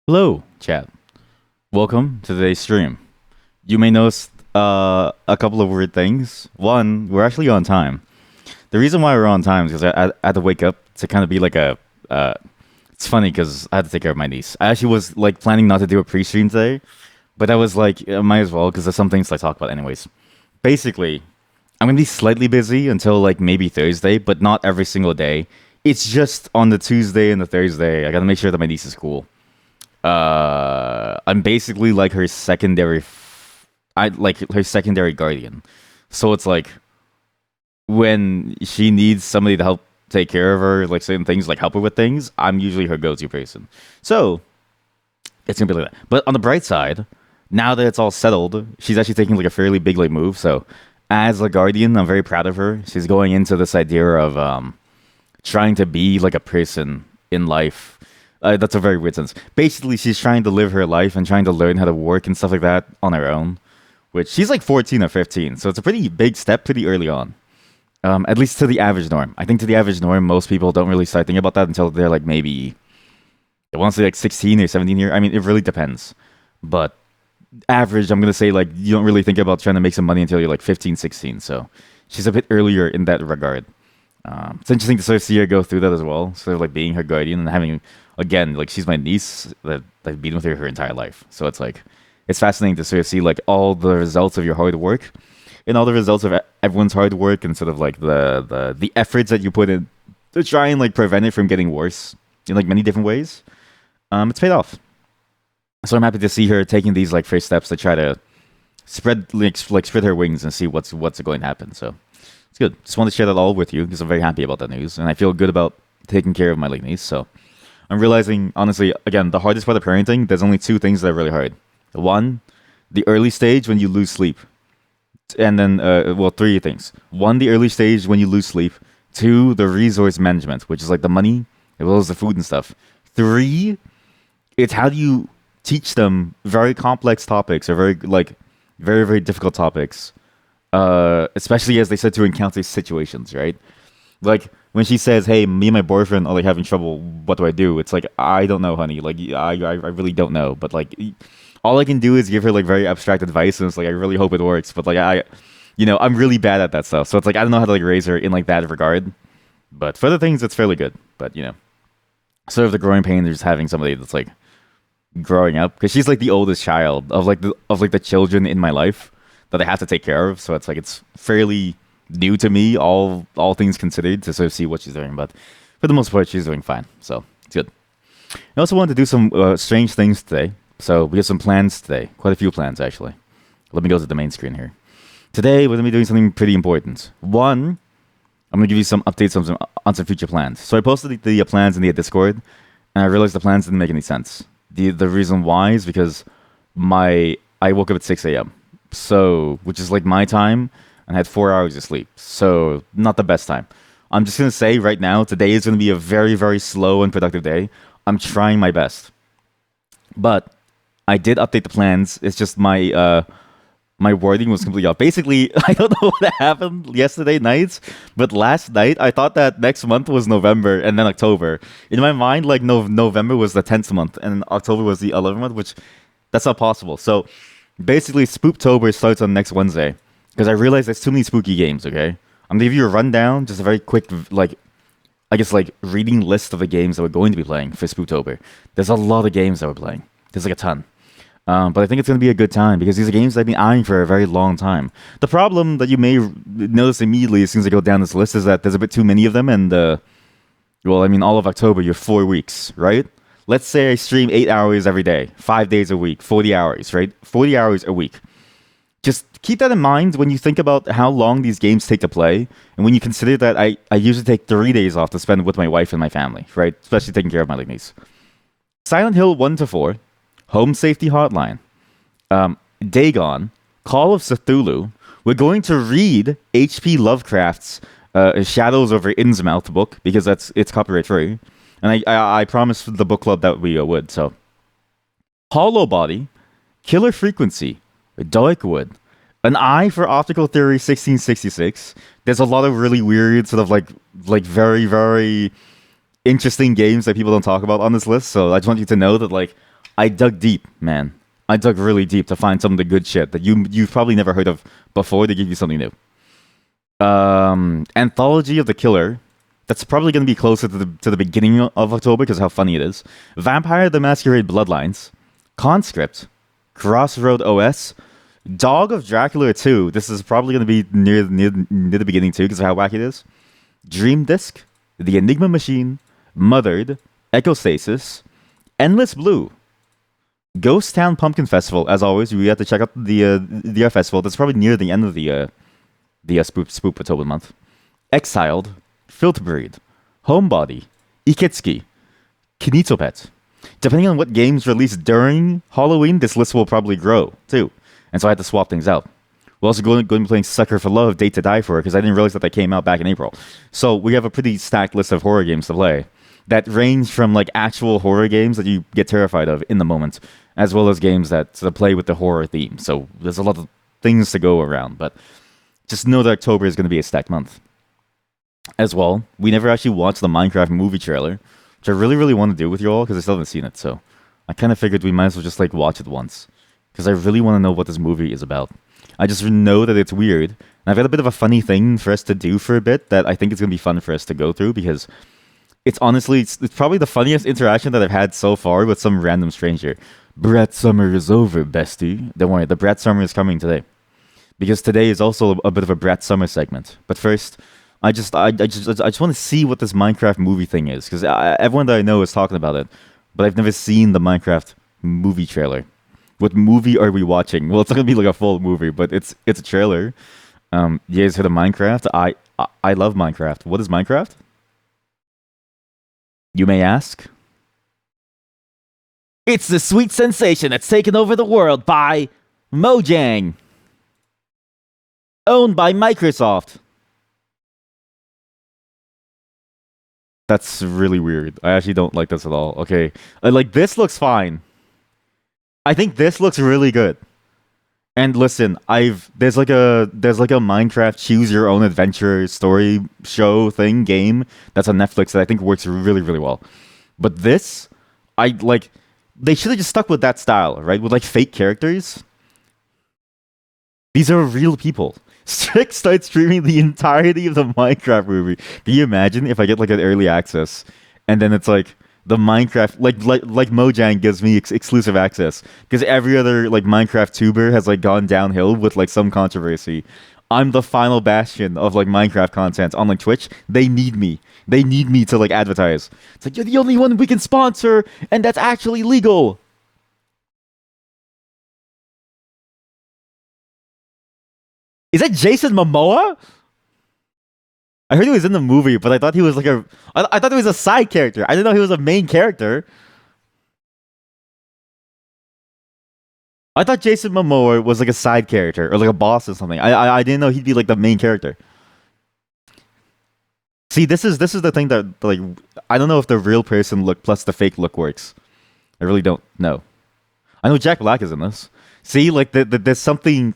Hello, chat. Welcome to today's stream. You may notice a couple of weird things. One, we're actually on time. The reason why we're on time is because I had to wake up to kind of be like a. It's funny because I had to take care of my niece. I actually was like planning not to do a pre-stream today, but I was like, might as well because there's some things to talk about anyways. Basically, I'm gonna be slightly busy until like maybe Thursday, but not every single day. It's just on the Tuesday and the Thursday. I gotta make sure that my niece is cool. I'm basically like her secondary I like her secondary guardian. So it's like when she needs somebody to help take care of her, like certain things, like help her with things, I'm usually her go-to person. So it's gonna be like that. But on the bright side, now that it's all settled, she's actually taking like a fairly big like move. So as a guardian, I'm very proud of her. She's going into this idea of trying to be like a person in life. That's a very weird sense. Basically, she's trying to live her life and trying to learn how to work and stuff like that on her own. Which she's like 14 or 15, so it's a pretty big step pretty early on. At least to the average norm. I think to the average norm, most people don't really start thinking about that until they're like maybe, I want to say like 16 or 17 years. I mean, it really depends. But average, I'm going to say like you don't really think about trying to make some money until you're like 15, 16. So she's a bit earlier in that regard. It's interesting to sort of see her go through that as well. Sort of like being her guardian and having, again, like she's my niece that I've been with her entire life. So it's like, it's fascinating to sort of see like all the results of your hard work and all the results of everyone's hard work and sort of like the efforts that you put in to try and like prevent it from getting worse in like many different ways. It's paid off. So I'm happy to see her taking these like first steps to try to spread like spread her wings and see what's going to happen. So it's good. Just want to share that all with you because I'm very happy about that news and I feel good about taking care of my like niece. So I'm realizing honestly, again, the hardest part of parenting. There's only two things that are really hard. One, the early stage when you lose sleep, and then well, three things. One, the early stage when you lose sleep. Two, the resource management, which is like the money as well as the food and stuff. Three, it's how do you teach them very complex topics or very difficult topics, especially as they start to encounter situations, right? Like when she says, "Hey, me and my boyfriend are like having trouble. What do I do?" It's like I don't know, honey. Like I really don't know. But like all I can do is give her like very abstract advice, and it's like I really hope it works. But like I'm really bad at that stuff. So it's like I don't know how to like raise her in like that regard. But for other things, it's fairly good. But sort of the growing pain is just having somebody that's like growing up because she's like the oldest child of the children in my life that I have to take care of. So it's like it's fairly new to me, all things considered, to sort of see what she's doing. But for the most part, she's doing fine. So it's good. I also wanted to do some strange things today. So we have some plans today. Quite a few plans, actually. Let me go to the main screen here. Today, we're going to be doing something pretty important. One, I'm going to give you some updates on some future plans. So I posted the plans in the Discord, and I realized the plans didn't make any sense. The reason why is because I woke up at 6 a.m. So, which is like my time, and I had 4 hours of sleep. So, not the best time. I'm just going to say right now, today is going to be a very, very slow and productive day. I'm trying my best. But I did update the plans. It's just my wording was completely off. Basically, I don't know what happened yesterday night, but last night I thought that next month was November and then October. In my mind, like November was the 10th month and October was the 11th month, which that's not possible. So basically, Spooktober starts on next Wednesday because I realized there's too many spooky games. Okay, I'm gonna give you a rundown, just a very quick like. I guess like reading list of the games that we're going to be playing for Spooktober. There's a lot of games that we're playing. There's like a ton. But I think it's going to be a good time because these are games I've been eyeing for a very long time. The problem that you may notice immediately as soon as I go down this list is that there's a bit too many of them. And, well, I mean, all of October, you're 4 weeks, right? Let's say I stream 8 hours every day, 5 days a week, 40 hours, right? 40 hours a week. Just keep that in mind when you think about how long these games take to play. And when you consider that I usually take 3 days off to spend with my wife and my family, right? Especially taking care of my niece. Silent Hill 1 to 4. Home Safety Hotline, Dagon, Call of Cthulhu. We're going to read H.P. Lovecraft's Shadows over Innsmouth book because it's copyright free, and I promised the book club that we would. So, Hollow Body, Killer Frequency, Darkwood, An Eye for Optical Theory 1666. There's a lot of really weird sort of like very very interesting games that people don't talk about on this list. So I just want you to know that like I dug deep, man. I dug really deep to find some of the good shit that you've probably never heard of before. To give you something new. Anthology of the Killer. That's probably going to be closer to the beginning of October because how funny it is. Vampire the Masquerade Bloodlines, Conscript, Crossroad OS, Dog of Dracula 2. This is probably going to be near the beginning too because of how wacky it is. Dream Disc, The Enigma Machine, Mothered, Echostasis, Endless Blue, Ghost Town Pumpkin Festival. As always, we have to check out the festival. That's probably near the end of the Spoop October month. Exiled, Filterbreed, Homebody, Ikitsuki, Kinitopet. Depending on what games released during Halloween, this list will probably grow too. And so I had to swap things out. We're also going to be playing Sucker for Love, Date to Die For, because I didn't realize that came out back in April. So we have a pretty stacked list of horror games to play that range from like actual horror games that you get terrified of in the moment, as well as games that play with the horror theme. So there's a lot of things to go around, but just know that October is going to be a stacked month. As well, we never actually watched the Minecraft movie trailer, which I really, really want to do with you all because I still haven't seen it. So I kind of figured we might as well just like watch it once because I really want to know what this movie is about. I just know that it's weird. And I've got a bit of a funny thing for us to do for a bit that I think it's going to be fun for us to go through because it's honestly, it's probably the funniest interaction that I've had so far with some random stranger. Brett Summer is over, bestie. Don't worry, the Brett Summer is coming today because today is also a bit of a Brett Summer segment. But first, I just want to see what this Minecraft movie thing is because everyone that I know is talking about it, but I've never seen the Minecraft movie trailer. What movie are we watching? Well, it's not gonna be like a full movie, but it's a trailer. You guys heard of Minecraft? I love Minecraft. What is Minecraft? You may ask. It's the sweet sensation that's taken over the world by Mojang, owned by Microsoft. That's really weird. I actually don't like this at all. Okay. Like, this looks fine. I think this looks really good. And listen, there's like a Minecraft choose your own adventure story show thing game that's on Netflix that I think works really, really well. But this, they should have just stuck with that style, right? With like fake characters. These are real people. Strix starts streaming the entirety of the Minecraft movie. Can you imagine if I get like an early access and then it's like the Minecraft like Mojang gives me exclusive access because every other like Minecraft tuber has like gone downhill with like some controversy. I'm the final bastion of like Minecraft content on like Twitch. They need me. They need me to like advertise. It's like you're the only one we can sponsor and that's actually legal. Is that Jason Momoa? I heard he was in the movie, but I thought he was like I thought he was a side character. I didn't know he was a main character. I thought Jason Momoa was like a side character or like a boss or something. I didn't know he'd be like the main character. See, this is the thing that like I don't know if the real person look plus the fake look works. I really don't know. I know Jack Black is in this. See, like there's something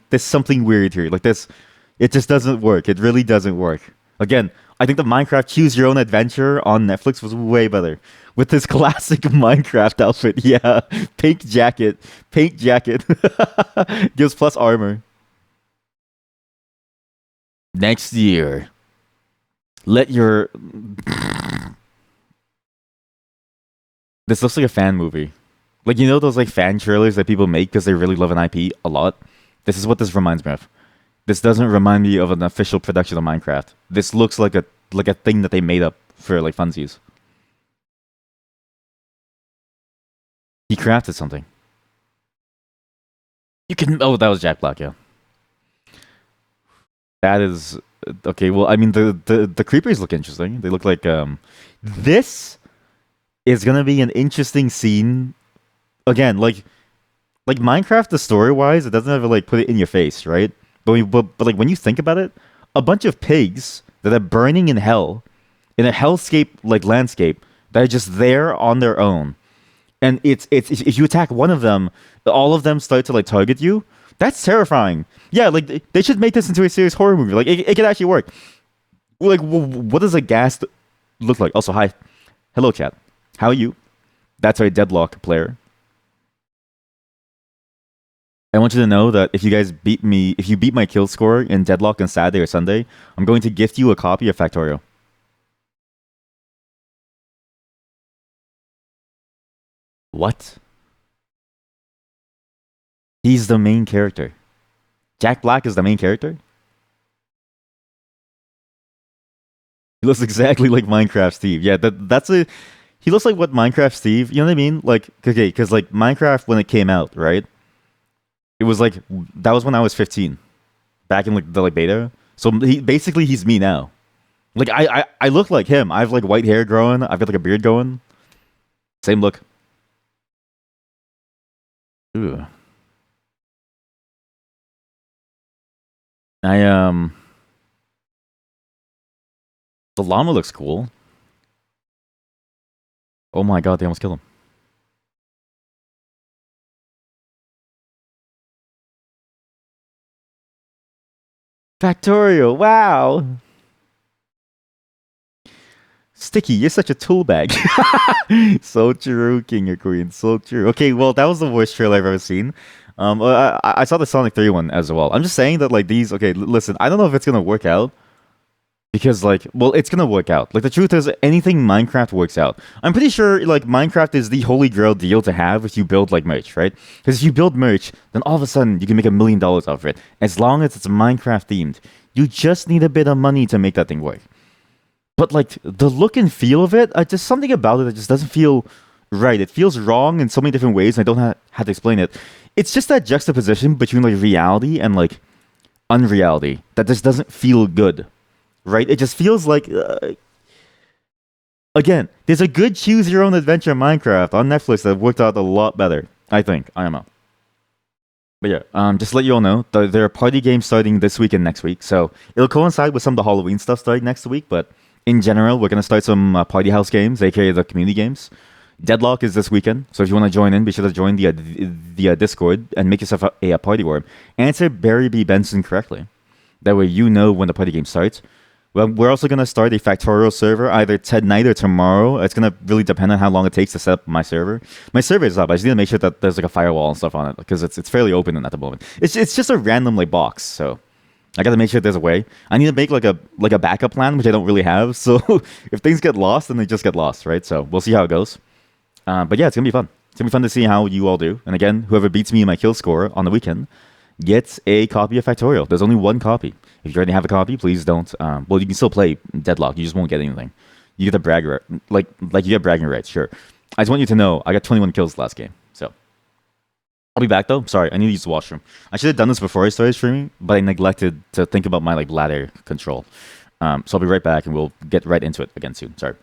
weird here. Like this, it just doesn't work. It really doesn't work. Again, I think the Minecraft Choose Your Own Adventure on Netflix was way better with this classic Minecraft outfit. Yeah, pink jacket gives plus armor. Next year, let your this looks like a fan movie. Like, you know those like fan trailers that people make because they really love an IP a lot? This is what this reminds me of. This doesn't remind me of an official production of Minecraft. This looks like a thing that they made up for like funsies. He crafted something. You can that was Jack Black, yeah. That is okay, well I mean the creepers look interesting. They look like this is gonna be an interesting scene. Again, like Minecraft, the story wise, it doesn't ever like put it in your face, right? But like when you think about it, a bunch of pigs that are burning in hell, in a hellscape like landscape, that are just there on their own, and it's if you attack one of them, all of them start to like target you. That's terrifying. Yeah, like they should make this into a serious horror movie. Like it could actually work. Like what does a ghast look like? Also, hi, hello chat. How are you? That's our Deadlock player. I want you to know that if you beat my kill score in Deadlock on Saturday or Sunday, I'm going to gift you a copy of Factorio. What? He's the main character. Jack Black is the main character? He looks exactly like Minecraft Steve. Yeah, that's a. He looks like what Minecraft Steve. You know what I mean? Like, okay, because like Minecraft when it came out, right? It was like that was when I was 15, back in like the like beta. So he's me now. Like I look like him. I have like white hair growing. I've got like a beard going. Same look. Ooh. I. The llama looks cool. Oh my god, they almost killed him. Factorio, wow. Sticky, you're such a tool bag. So true, King or Queen. So true. Okay, well, that was the worst trailer I've ever seen. I saw the Sonic 3 one as well. I'm just saying that like these. Okay, listen. I don't know if it's gonna work out because like, well, it's gonna work out. Like the truth is, anything Minecraft works out. I'm pretty sure like Minecraft is the holy grail deal to have if you build like merch, right? Because if you build merch, then all of a sudden you can make $1 million off of it as long as it's Minecraft themed. You just need a bit of money to make that thing work. But like the look and feel of it, just something about it that just doesn't feel right. It feels wrong in so many different ways, and I don't have to explain it. It's just that juxtaposition between like reality and like unreality that just doesn't feel good, right? It just feels like again, there's a good choose your own adventure Minecraft on Netflix that worked out a lot better. I think. I don't know. But yeah, just to let you all know, there are party games starting this week and next week, so it'll coincide with some of the Halloween stuff starting next week. But in general, we're gonna start some party house games, aka the community games. Deadlock is this weekend, so if you want to join in, be sure to join the Discord and make yourself a party worm. Answer Barry B Benson correctly. That way, you know when the party game starts. Well, we're also gonna start a Factorial server either tonight or tomorrow. It's gonna really depend on how long it takes to set up my server. My server is up. I just need to make sure that there's like a firewall and stuff on it because it's fairly open at the moment. It's just a random like box, so I gotta make sure there's a way. I need to make like a backup plan, which I don't really have. So if things get lost, then they just get lost, right? So we'll see how it goes. But yeah, it's gonna be fun. It's gonna be fun to see how you all do. And again, whoever beats me in my kill score on the weekend gets a copy of Factorial. There's only one copy. If you already have a copy, please don't. Well, you can still play Deadlock. You just won't get anything. You get the brag like you get bragging rights. Sure. I just want you to know I got 21 kills last game. So I'll be back though. Sorry, I need to use the washroom. I should have done this before I started streaming, but I neglected to think about my like bladder control. So I'll be right back and we'll get right into it again soon. Sorry.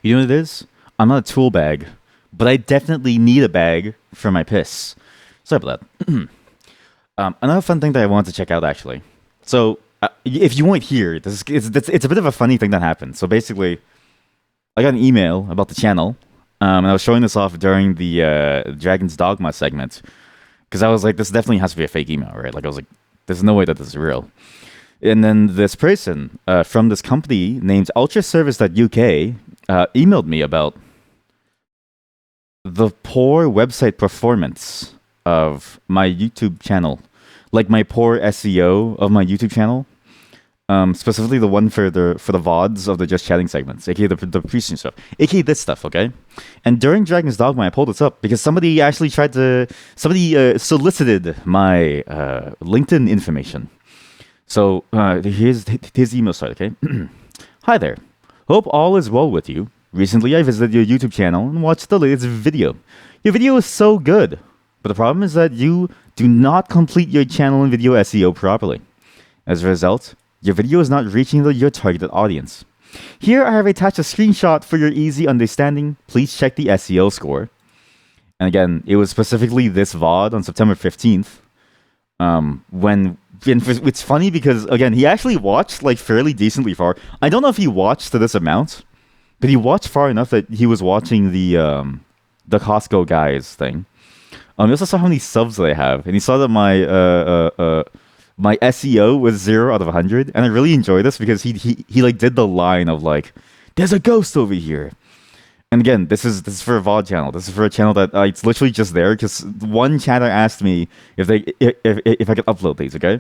You know what it is? I'm not a tool bag, but I definitely need a bag for my piss. Sorry about that. Another fun thing that I wanted to check out actually. So if you weren't here, it's a bit of a funny thing that happened. So basically, I got an email about the channel, and I was showing this off during the Dragon's Dogma segment because I was like, this definitely has to be a fake email, right? Like I was like, there's no way that this is real. And then this person from this company named ultraservice.uk emailed me about the poor website performance of my YouTube channel, like my poor SEO of my YouTube channel, specifically the one for the VODs of the Just Chatting segments, aka the pre-stream stuff, aka this stuff, okay? And during Dragon's Dogma, I pulled this up because somebody actually solicited my LinkedIn information. So here's his email start, okay? Hi there. Hope all is well with you. Recently, I visited your YouTube channel and watched the latest video. Your video is so good, but the problem is that you do not complete your channel and video SEO properly. As a result, your video is not reaching your targeted audience. Here I have attached a screenshot for your easy understanding. Please check the SEO score. And again, it was specifically this VOD on September 15th. It's funny because again, he actually watched like fairly decently far. I don't know if he watched to this amount, but he watched far enough that he was watching the Costco guys thing. He also saw how many subs that I have, and he saw that my SEO was 0 out of 100, and I really enjoy this because he like did the line of like, "There's a ghost over here," And again, this is for a VOD channel. This is for a channel that it's literally just there because one chatter asked me if I could upload these. Okay,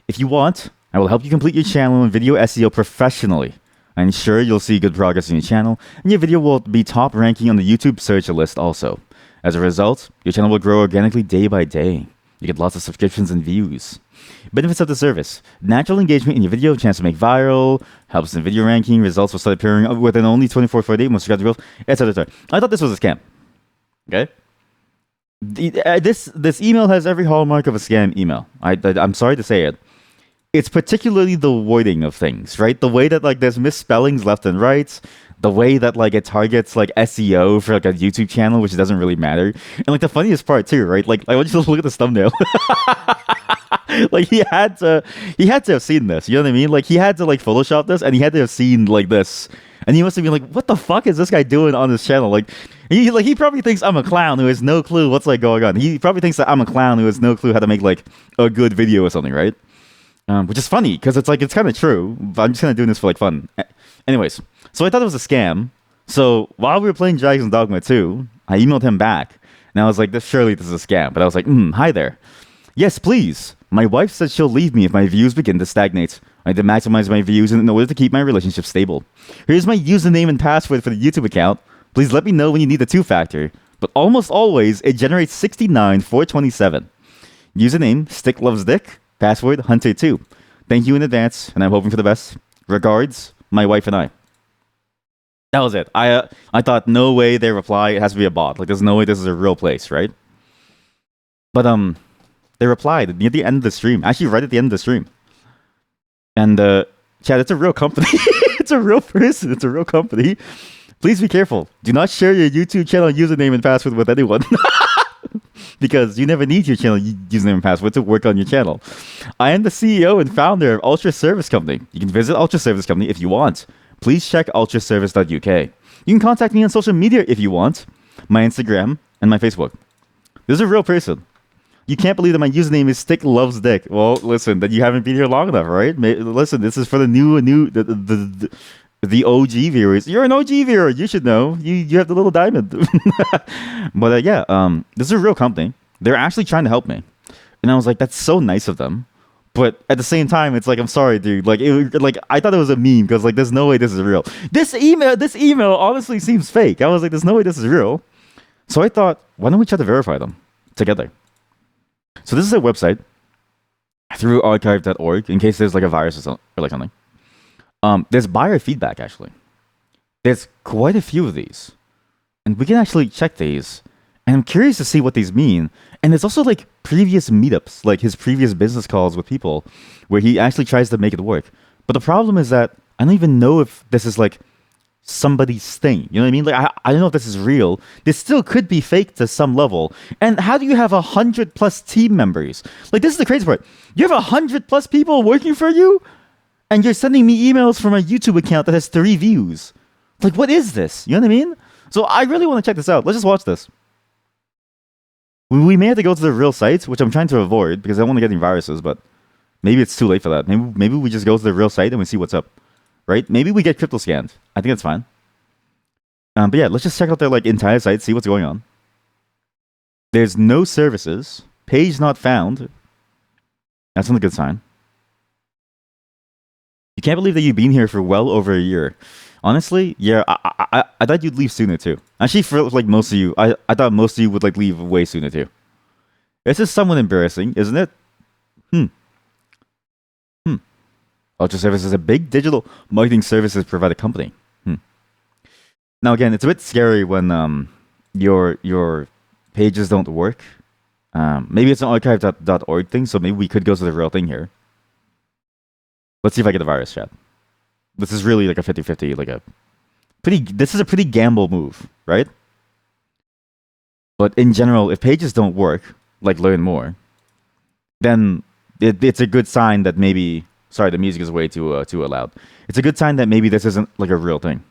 if you want, I will help you complete your channel and video SEO professionally. I'm sure you'll see good progress in your channel, and your video will be top ranking on the YouTube search list also. As a result, your channel will grow organically day by day. You get lots of subscriptions and views. Benefits of the service: natural engagement in your video, chance to make viral, helps in video ranking, results will start appearing within only 24-48 months, subscriber growth, etc. I thought this was a scam. Okay? This email has every hallmark of a scam email. I'm sorry to say it. It's particularly the wording of things, right? The way that like there's misspellings left and right, the way that like it targets like SEO for like a YouTube channel, which doesn't really matter. And like the funniest part too, right? Like I want you to look at this thumbnail. Like he had to have seen this. You know what I mean? Like he had to like Photoshop this, and he had to have seen like this, and he must have been like, "What the fuck is this guy doing on his channel?" Like he probably thinks I'm a clown who has no clue what's like going on. He probably thinks that I'm a clown who has no clue how to make like a good video or something, right? Which is funny because it's like it's kind of true. But I'm just kind of doing this for like fun. Anyways, so I thought it was a scam. So while we were playing Dragon's Dogma 2, I emailed him back, and I was like, surely this is a scam." But I was like, "Hi there. Yes, please. My wife said she'll leave me if my views begin to stagnate. I need to maximize my views in order to keep my relationship stable. Here's my username and password for the YouTube account. Please let me know when you need the two-factor. But almost always, it generates 69427. Username, Stick Loves Dick. Password, Hunter2. Thank you in advance, and I'm hoping for the best. Regards, my wife and I." That was it. I thought, no way they reply. It has to be a bot. Like, there's no way this is a real place, right? But they replied near the end of the stream. Actually, right at the end of the stream. And Chad, it's a real company. It's a real person. It's a real company. Please be careful. Do not share your YouTube channel username and password with anyone. Because you never need your channel username and password to work on your channel. I am the CEO and founder of Ultra Service Company. You can visit Ultra Service Company if you want. Please check ultraservice.uk. You can contact me on social media if you want. My Instagram and my Facebook. This is a real person. You can't believe that my username is Stick Loves Dick. Well, listen, that you haven't been here long enough, right? Listen, this is for the the OG viewers. You're an OG viewer. You should know. You have the little diamond. But this is a real company. They're actually trying to help me, and I was like, that's so nice of them. But at the same time, it's like, I'm sorry, dude. Like, I thought it was a meme because like, there's no way this is real. This email honestly seems fake. I was like, there's no way this is real. So I thought, why don't we try to verify them together? So this is a website through archive.org in case there's like a virus or like something. There's buyer feedback actually. There's quite a few of these, and we can actually check these. And I'm curious to see what these mean. And there's also like previous meetups, like his previous business calls with people, where he actually tries to make it work. But the problem is that I don't even know if this is like somebody's thing. You know what I mean? Like I don't know if this is real. This still could be fake to some level. And how do you have 100+ team members? Like, this is the crazy part. You have 100+ people working for you, and you're sending me emails from a YouTube account that has 3 views. Like, what is this? You know what I mean? So I really want to check this out. Let's just watch this. We may have to go to the real site, which I'm trying to avoid because I don't want to get any viruses, but maybe it's too late for that. Maybe we just go to the real site and we see what's up. Right? Maybe we get crypto scanned. I think that's fine. But yeah, let's just check out their like entire site, see what's going on. There's no services. Page not found. That's not a good sign. You can't believe that you've been here for well over a year. Honestly, yeah, I thought you'd leave sooner too. Actually, for like most of you, I thought most of you would like leave way sooner too. This is somewhat embarrassing, isn't it? Ultra Service is a big digital marketing services provider company. Now again, it's a bit scary when your pages don't work. Maybe it's an archive.org thing, so maybe we could go to the real thing here. Let's see if I get a virus, chat. This is really like a 50-50, like a this is a pretty gamble move, right? But in general, if pages don't work, like learn more, then it's a good sign that maybe, sorry, the music is way too loud. It's a good sign that maybe this isn't like a real thing.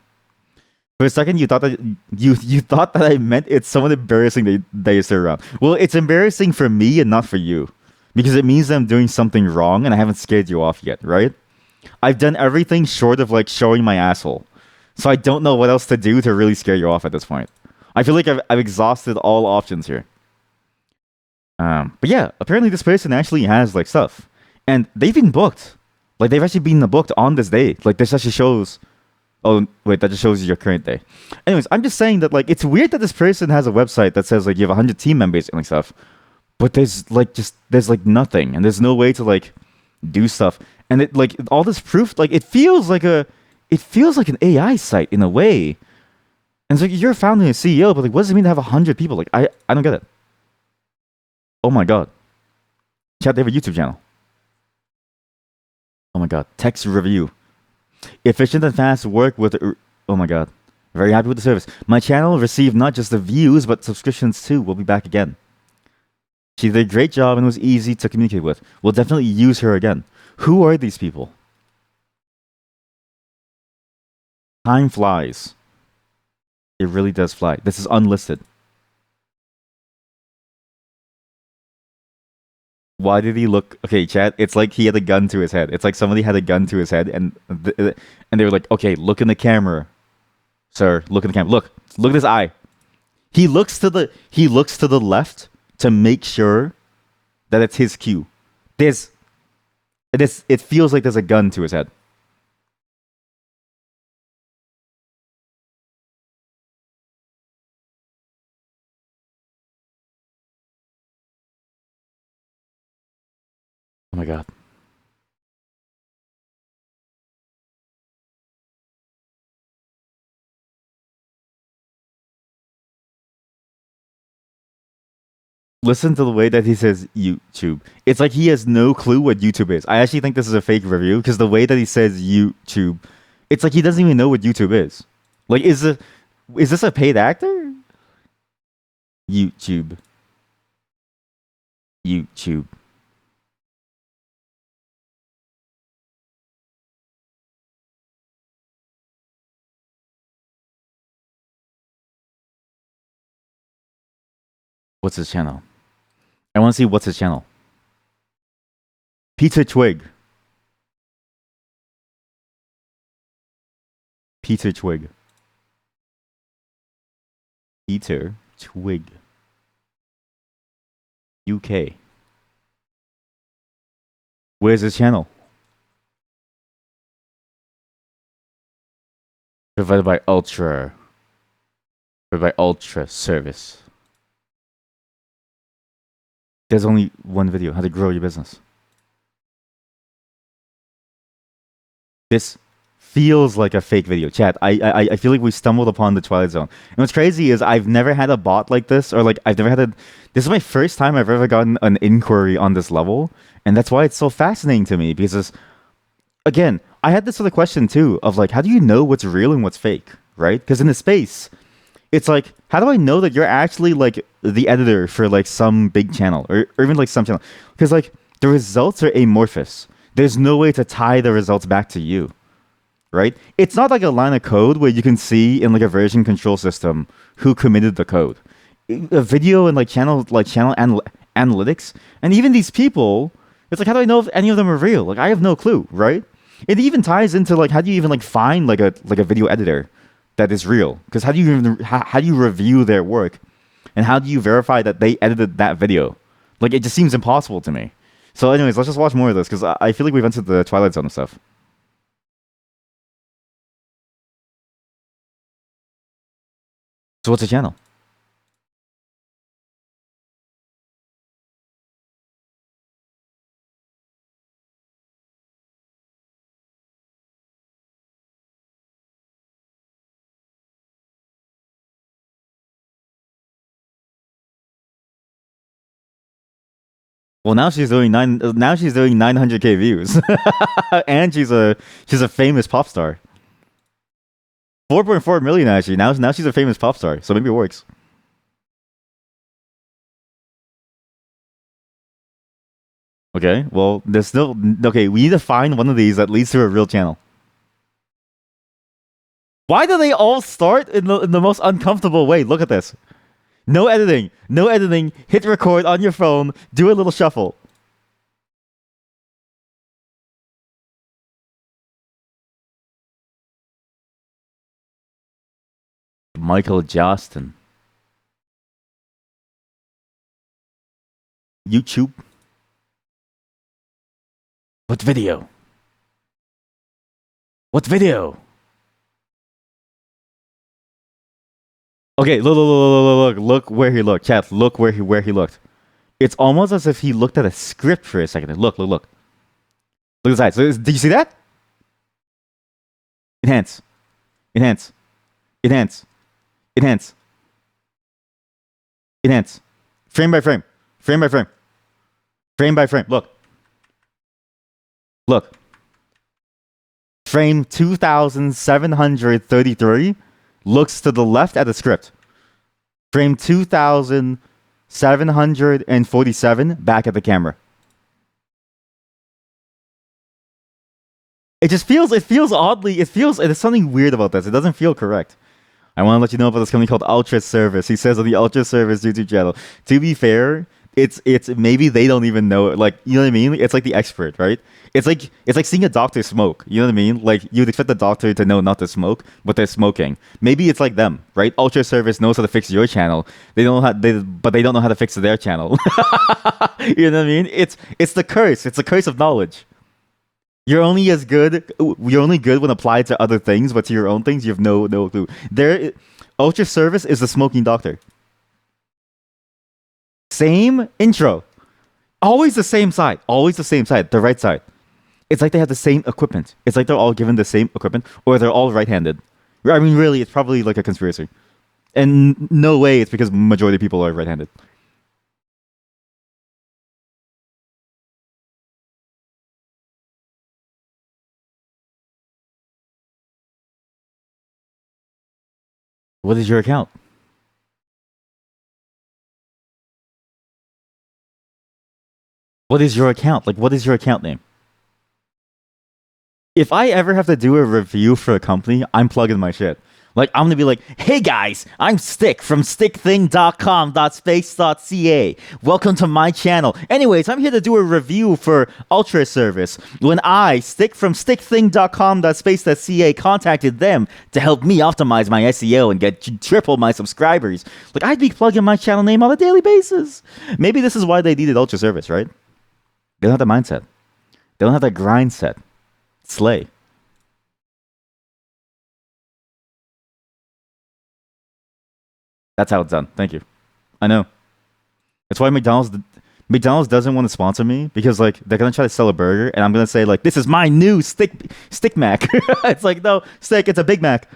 For a second, you thought that you thought that I meant it's somewhat embarrassing that you sit around. Well, it's embarrassing for me and not for you, because it means that I'm doing something wrong and I haven't scared you off yet, right? I've done everything short of like showing my asshole. So I don't know what else to do to really scare you off at this point. I feel like I've exhausted all options here. But yeah, apparently this person actually has like stuff, and they've been booked. Like they've actually been booked on this day. Like this actually shows. Oh wait, that just shows you your current day. Anyways, I'm just saying that like it's weird that this person has a website that says like you have 100 team members and like stuff, but there's like nothing, and there's no way to like do stuff, and it like all this proof like it feels like an AI site in a way. And it's like you're a founder and CEO, but like what does it mean to have 100 people? Like I don't get it. Oh my god. Chat, they have a YouTube channel. Oh my god. Text review. Efficient and fast work with. Oh my god. Very happy with the service. My channel received not just the views, but subscriptions too. We'll be back again. She did a great job and was easy to communicate with. We'll definitely use her again. Who are these people? Time flies. It really does fly. This is unlisted. Why did he look? Okay, chat. It's like he had a gun to his head. It's like somebody had a gun to his head, and they were like, "Okay, look in the camera, sir. Look in the camera. Look at his eye. He looks to the left to make sure that it's his cue. It feels like there's a gun to his head. Oh my god. Listen to the way that he says YouTube. It's like he has no clue what YouTube is. I actually think this is a fake review because the way that he says YouTube, it's like he doesn't even know what YouTube is. Like, is this a paid actor? YouTube. YouTube. What's his channel? I want to see what's his channel. Peter Twig. Peter Twig. Peter Twig. UK. Where's his channel? Provided by Ultra. Provided by Ultra Service. There's only one video, how to grow your business. This feels like a fake video. Chat, I feel like we stumbled upon the Twilight Zone. And what's crazy is I've never had a bot like this, or like I've never had a. This is my first time I've ever gotten an inquiry on this level, and that's why it's so fascinating to me. Because again, I had this other question too of like, how do you know what's real and what's fake, right? Because in the space, it's like, how do I know that you're actually like the editor for like some big channel or even like some channel? Because like the results are amorphous. There's no way to tie the results back to you, right? It's not like a line of code where you can see in like a version control system who committed the code. A video and like channel analytics, and even these people, it's like, how do I know if any of them are real? Like I have no clue, right? It even ties into like, how do you even like find like a video editor that is real? Because how do you review their work, and how do you verify that they edited that video? Like it just seems impossible to me. So anyways, let's just watch more of this because I feel like we've entered the Twilight Zone and stuff. So what's the channel? Well, now she's doing 900K views, and she's a famous pop star. 4.4 million actually. Now she's a famous pop star, so maybe it works. Okay, well, there's still okay. We need to find one of these that leads to a real channel. Why do they all start in the most uncomfortable way? Look at this. No editing. No editing. Hit record on your phone. Do a little shuffle. Michael Justin. YouTube. What video? What video? Okay, look where he looked. Chat, look where he looked. It's almost as if he looked at a script for a second. Look. Look at the side. So did you see that? Enhance. Enhance. Enhance. Enhance. Enhance. Frame by frame. Frame by frame. Frame by frame. Look. Look. Frame 2733 looks to the left at the script. Frame 2747 back at the camera. It feels oddly, there's something weird about this. It doesn't feel correct. I want to let you know about this company called Ultra Service. He says on the Ultra Service YouTube channel. To be fair, it's maybe they don't even know it. Like, you know what I mean? It's like the expert, right? It's like seeing a doctor smoke. You know what I mean? Like, you'd expect the doctor to know not to smoke, but they're smoking. Maybe it's like them, right? Ultra Service knows how to fix your channel. But they don't know how to fix their channel. You know what I mean? It's the curse. It's the curse of knowledge. You're only good when applied to other things, but to your own things, you have no clue. Ultra Service is the smoking doctor. Same intro. Always the same side. Always the same side. The right side. It's like they have the same equipment. It's like they're all given the same equipment, or they're all right-handed. I mean, really, it's probably like a conspiracy. And no way it's because majority of people are right-handed. What is your account? What is your account? Like, what is your account name? If I ever have to do a review for a company, I'm plugging my shit. Like, I'm gonna be like, hey guys, I'm Stick from stickthing.com.space.ca. Welcome to my channel. Anyways, I'm here to do a review for Ultra Service. When I, Stick from stickthing.com.space.ca, contacted them to help me optimize my SEO and get triple my subscribers. Like, I'd be plugging my channel name on a daily basis. Maybe this is why they needed Ultra Service, right? They don't have the mindset. They don't have that grind set. Slay. That's how it's done. Thank you. I know. That's why McDonald's doesn't want to sponsor me, because like they're gonna try to sell a burger and I'm gonna say like, this is my new stick Mac. It's like, no, Stick, it's a Big Mac.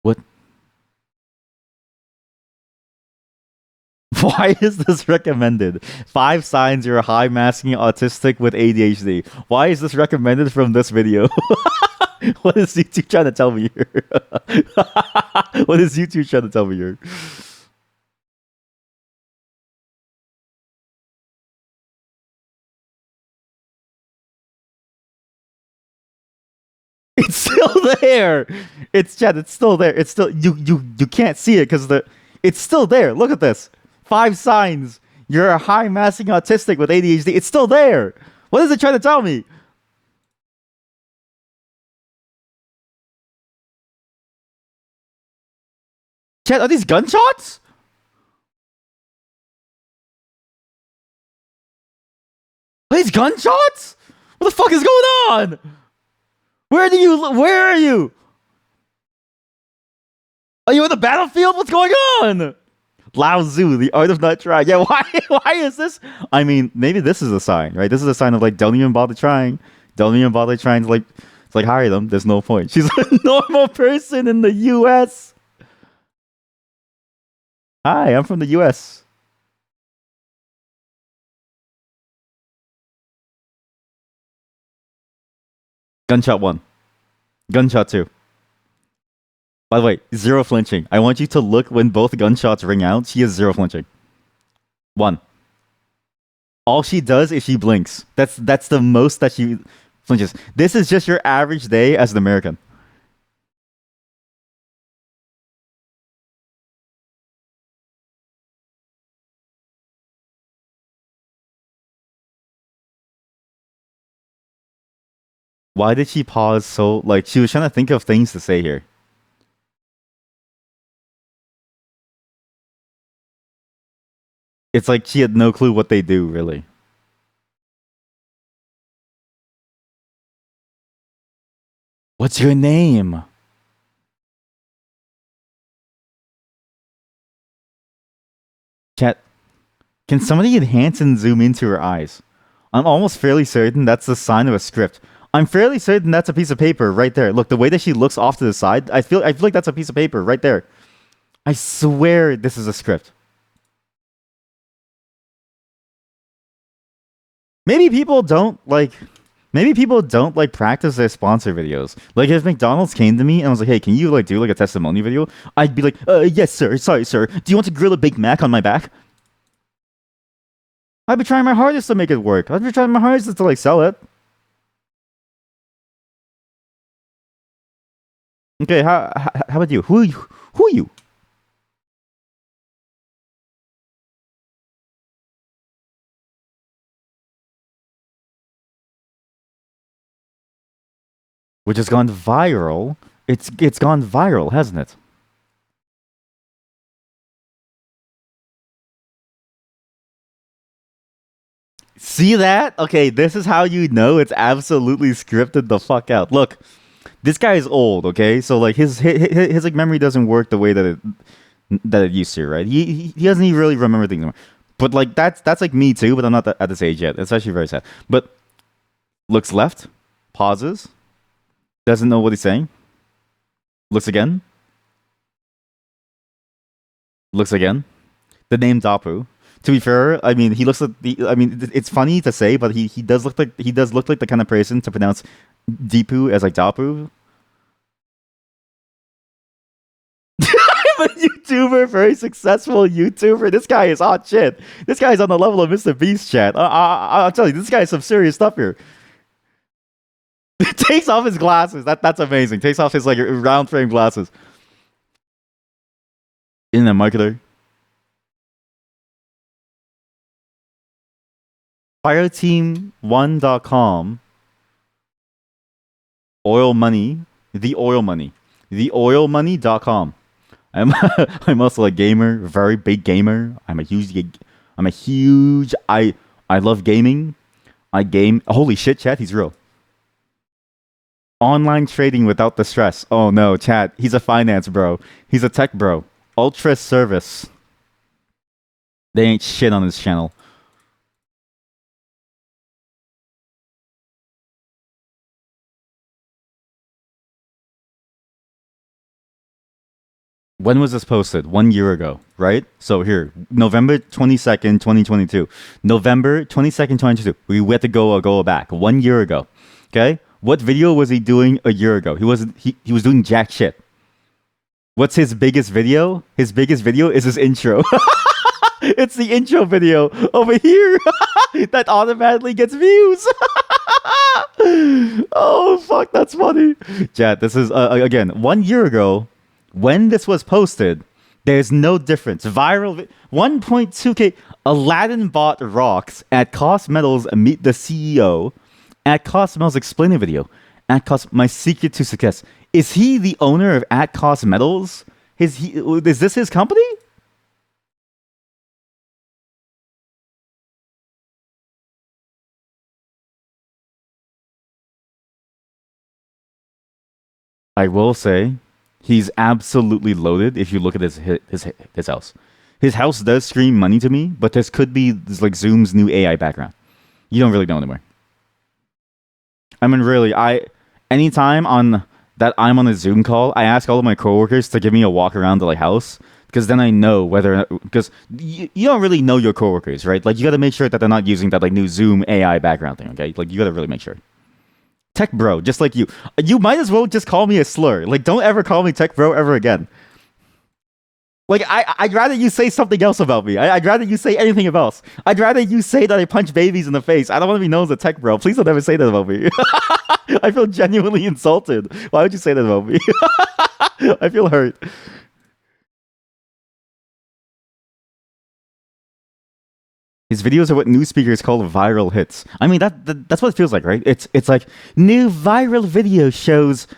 What? Why is this recommended? 5 signs you're high masking autistic with ADHD. Why is this recommended from this video? What is YouTube trying to tell me here? What is YouTube trying to tell me here? It's still there. It's Chad. It's still there. It's still you can't see it because it's still there. Look at this. 5 signs. You're a high massing autistic with ADHD. It's still there. What is it trying to tell me? Chad, are these gunshots? Are these gunshots? What the fuck is going on? Where are you? Are you in the battlefield? What's going on? Lao Tzu, the art of not trying. Yeah, why is this? I mean, maybe this is a sign, right? This is a sign of like, don't even bother trying. Don't even bother trying to like hire them. There's no point. She's a normal person in the US. Hi, I'm from the US. Gunshot 1. Gunshot 2. By the way, 0 flinching. I want you to look when both gunshots ring out. She has 0 flinching. 1. All she does is she blinks. That's the most that she flinches. This is just your average day as an American. Why did she pause so like she was trying to think of things to say here? It's like she had no clue what they do, really. What's your name? Chat, can somebody enhance and zoom into her eyes? I'm almost fairly certain that's the sign of a script. I'm fairly certain that's a piece of paper right there. Look, the way that she looks off to the side, I feel like that's a piece of paper right there. I swear this is a script. Maybe people don't like maybe people don't like practice their sponsor videos. Like if McDonald's came to me and was like, "Hey, can you like do like a testimony video?" I'd be like, yes, sir. Sorry, sir. Do you want to grill a Big Mac on my back?" I've been trying my hardest to make it work. I've been trying my hardest to like sell it. Okay, how about you? Who are you? Who are you? Which has gone viral. It's gone viral, hasn't it? See that? Okay, this is how you know it's absolutely scripted the fuck out. Look, this guy is old. Okay, so like his like memory doesn't work the way that it used to, right? He doesn't even really remember things anymore. But like that's like me too. But I'm not at this age yet. It's actually very sad. But looks left, pauses, doesn't know what he's saying. Looks again, looks again. The name Dapu. To be fair, I mean he looks like the. I mean it's funny to say, but he does look like the kind of person to pronounce Deepu as like Dapu. I'm a YouTuber, very successful YouTuber. This guy is hot shit. This guy's on the level of Mr. Beast chat. I'll tell you, this guy's some serious stuff here. Takes off his glasses. That's amazing. Takes off his like round frame glasses. Internet marketer. Fireteam1.com. Oil money. The oil money. Theoilmoney.com. I'm I'm also a gamer, very big gamer. I'm a huge I love gaming. I game. Holy shit, chat, he's real. Online trading without the stress. Oh no, chat. He's a finance bro. He's a tech bro. Ultra service. They ain't shit on his channel. When was this posted? 1 year ago, right? So here, November 22nd, 2022. November 22nd, 2022. We had to go back 1 year ago. Okay? What video was he doing a year ago? He was doing jack shit. What's his biggest video? His biggest video is his intro. It's the intro video over here that automatically gets views. Oh fuck, that's funny. Chat, this is again 1 year ago when this was posted. There's no difference. 1.2k. Aladdin bought rocks at Cost Metals. Meet the CEO at Cost Metals explaining video. At Cost, my secret to success. Is he the owner of At Cost Metals? Is this his company? I will say, he's absolutely loaded. If you look at his house, his house does scream money to me. But this could be like Zoom's new AI background. You don't really know anymore. I mean, really, anytime on that I'm on a Zoom call, I ask all of my coworkers to give me a walk around the like house because then I know whether because you don't really know your coworkers, right? Like you got to make sure that they're not using that like new Zoom AI background thing. Okay, like you got to really make sure. Tech bro, just like you. You might as well just call me a slur. Like, don't ever call me tech bro ever again. Like, I'd rather you say something else about me. I'd rather you say anything else. I'd rather you say that I punch babies in the face. I don't want to be known as a tech bro. Please don't ever say that about me. I feel genuinely insulted. Why would you say that about me? I feel hurt. His videos are what news speakers call viral hits. I mean, that's what it feels like, right? It's like new viral video shows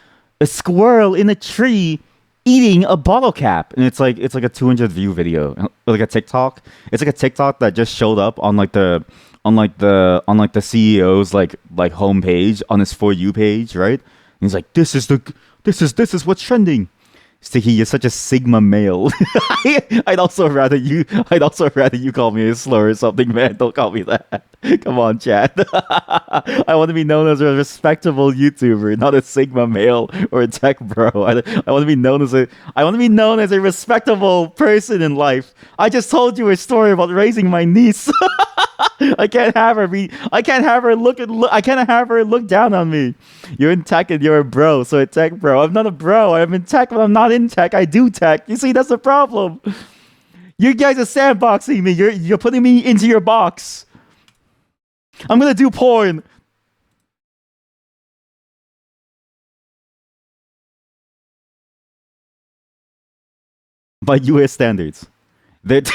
a squirrel in a tree eating a bottle cap, and it's like a 200 view video, like a TikTok. It's like a TikTok that just showed up on the CEO's like homepage on his For You page, right? And he's like, this is what's trending. Sticky, you're such a sigma male. I'd also rather you call me a slur or something, man. Don't call me that. Come on, chat. I want to be known as a respectable YouTuber, not a sigma male or a tech bro. I want to be known as a respectable person in life. I just told you a story about raising my niece. I can't have her look down on me. You're in tech and you're a bro, so a tech bro. I'm not a bro. I'm in tech, but I'm not in tech. I do tech. You see, that's the problem. You guys are sandboxing me. You're putting me into your box. I'm gonna do porn. By US standards. That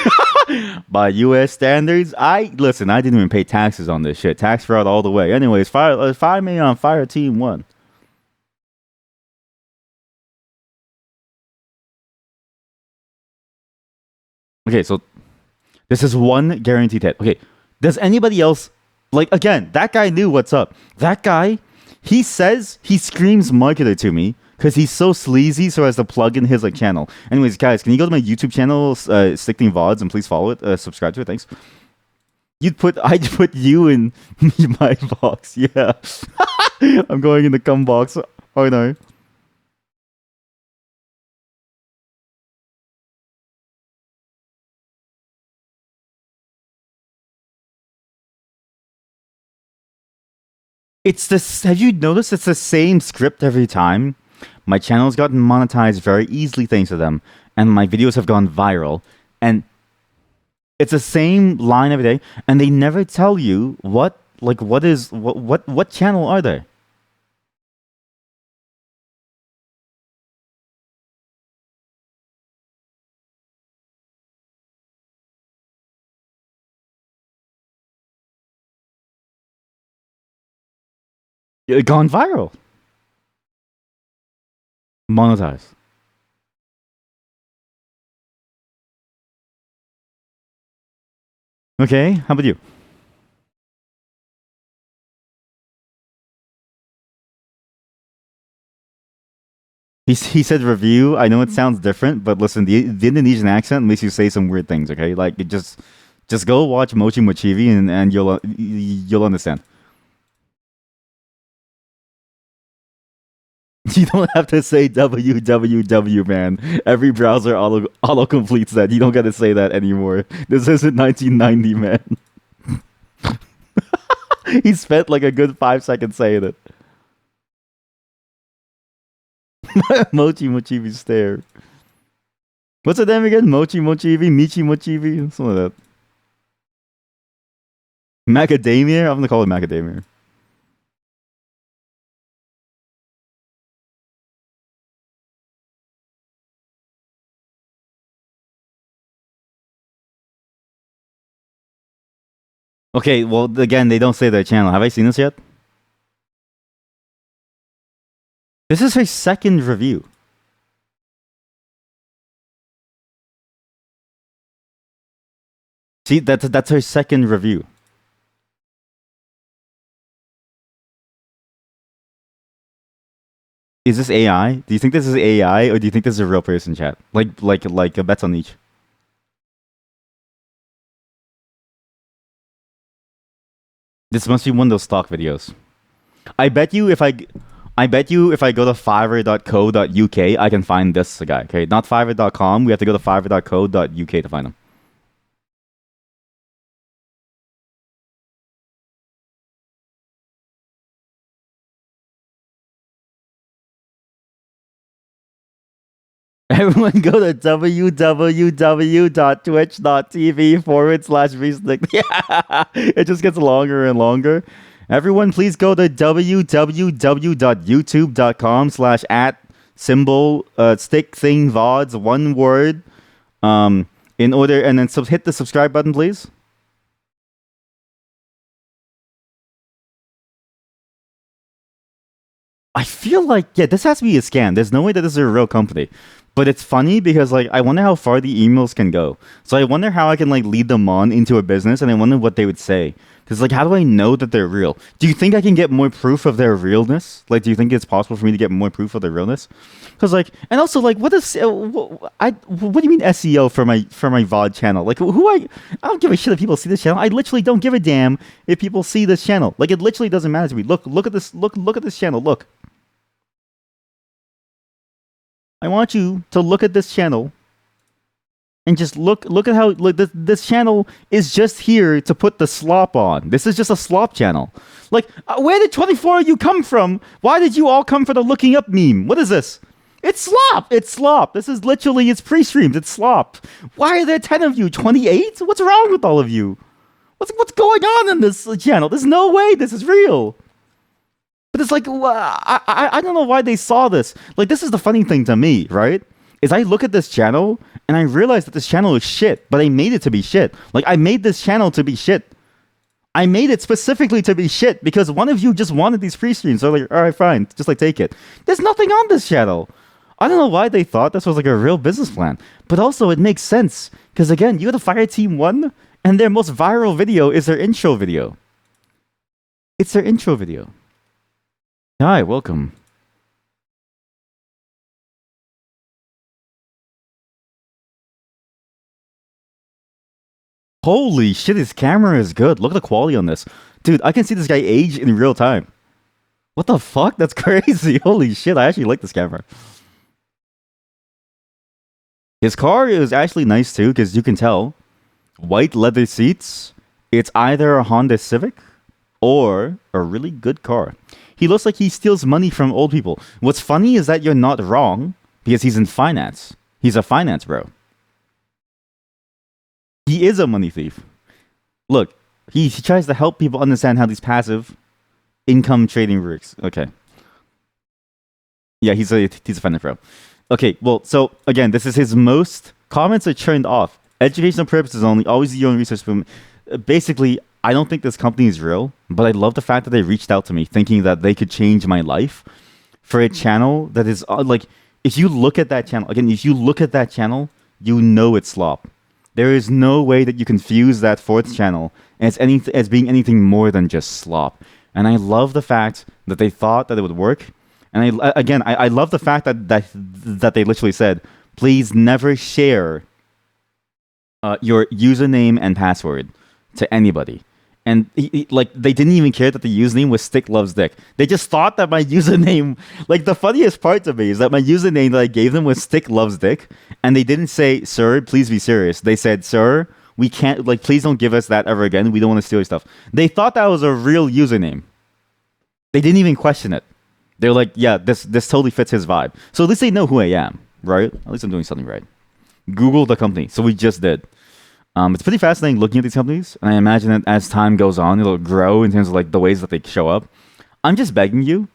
by US standards, I listen, I didn't even pay taxes on this shit. Tax fraud all the way. Anyways, fire me on Fire Team 1. Okay, so this is one guaranteed hit. Okay, does anybody else like again? That guy knew what's up. That guy, he screams marketer to me because he's so sleazy, so as to plug in his like channel. Anyways, guys, can you go to my YouTube channel, Stickling VODs, and please follow it, subscribe to it. Thanks. I'd put you in my box. Yeah, I'm going in the cum box. Oh no. It's this. Have you noticed it's the same script every time? My channel's gotten monetized very easily thanks to them, and my videos have gone viral. And it's the same line every day, and they never tell you what channel are they? Gone viral, monetized. Okay, how about you? He said review. I know it sounds different, but listen, the Indonesian accent makes you say some weird things. Okay, like it just go watch Mochi Mochivi and you'll understand. You don't have to say www, man. Every browser auto completes that. You don't got to say that anymore. This isn't 1990, man. He spent like a good 5 seconds saying it. Mochi Mochivi stare. What's the name again? Mochi Mochivi, Michi Mochivi, something like that. Macadamia. I'm gonna call it macadamia. Okay, well, again, they don't say their channel. Have I seen this yet? This is her second review. See, that's her second review. Is this AI? Do you think this is AI, or do you think this is a real person, chat? Like a bets on each. This must be one of those stock videos. I bet you if I go to fiverr.co.uk, I can find this guy. Okay, not fiverr.com. We have to go to fiverr.co.uk to find him. Everyone go to www.twitch.tv/vsnick. Yeah, it just gets longer and longer. Everyone, please go to www.youtube.com/at symbol stick thing vods, one word. In order, and then hit the subscribe button, please. I feel like, yeah, this has to be a scam. There's no way that this is a real company. But it's funny because like I wonder how far the emails can go. So I wonder how I can like lead them on into a business, and I wonder what they would say. Because like, how do I know that they're real? Do you think I can get more proof of their realness? Like, do you think it's possible for me to get more proof of their realness? Because like, and also like, what is what do you mean SEO for my VOD channel? Like, I don't give a shit if people see this channel. I literally don't give a damn if people see this channel. Like, it literally doesn't matter to me. Look at this. Look at this channel. Look. I want you to look at this channel and just look at how like this channel is just here to put the slop on. This is just a slop channel. Like, where did 24 of you come from? Why did you all come for the looking up meme? What is this? It's slop. It's slop. This is literally it's pre-streamed. It's slop. Why are there 10 of you? 28? What's wrong with all of you? What's going on in this channel? There's no way this is real. But it's like, I don't know why they saw this. Like, this is the funny thing to me, right? Is I look at this channel and I realize that this channel is shit, but I made it to be shit. Like, I made this channel to be shit. I made it specifically to be shit because one of you just wanted these pre-streams. So like, all right, fine, just like take it. There's nothing on this channel. I don't know why they thought this was like a real business plan, but also it makes sense because again, you got the Fire Team 1 and their most viral video is their intro video. It's their intro video. Hi, welcome. Holy shit, his camera is good. Look at the quality on this. Dude, I can see this guy age in real time. What the fuck? That's crazy. Holy shit, I actually like this camera. His car is actually nice too, because you can tell. White leather seats. It's either a Honda Civic or a really good car. He looks like he steals money from old people. What's funny is that you're not wrong because he's in finance. He's a finance bro. He is a money thief. Look, he tries to help people understand how these passive income trading works. Okay. Yeah, he's a finance bro. Okay, well, so again, this is his most comments are turned off. Educational purposes only. Always your own research. Basically, I don't think this company is real, but I love the fact that they reached out to me thinking that they could change my life for a channel that is like, if you look at that channel, again, if you look at that channel, you know it's slop. There is no way that you confuse that fourth channel as being anything more than just slop. And I love the fact that they thought that it would work. And I love the fact that they literally said, please never share your username and password to anybody. And like they didn't even care that the username was Stick Loves Dick. They just thought that my username, like the funniest part to me is that my username that I gave them was Stick Loves Dick, and they didn't say, "Sir, please be serious." They said, "Sir, we can't, like, please don't give us that ever again. We don't want to steal your stuff." They thought that was a real username. They didn't even question it. They're like, "Yeah, this totally fits his vibe." So at least they know who I am, right? At least I'm doing something right. Google the company. So we just did. It's pretty fascinating looking at these companies, and I imagine that as time goes on, it'll grow in terms of like the ways that they show up. I'm just begging you,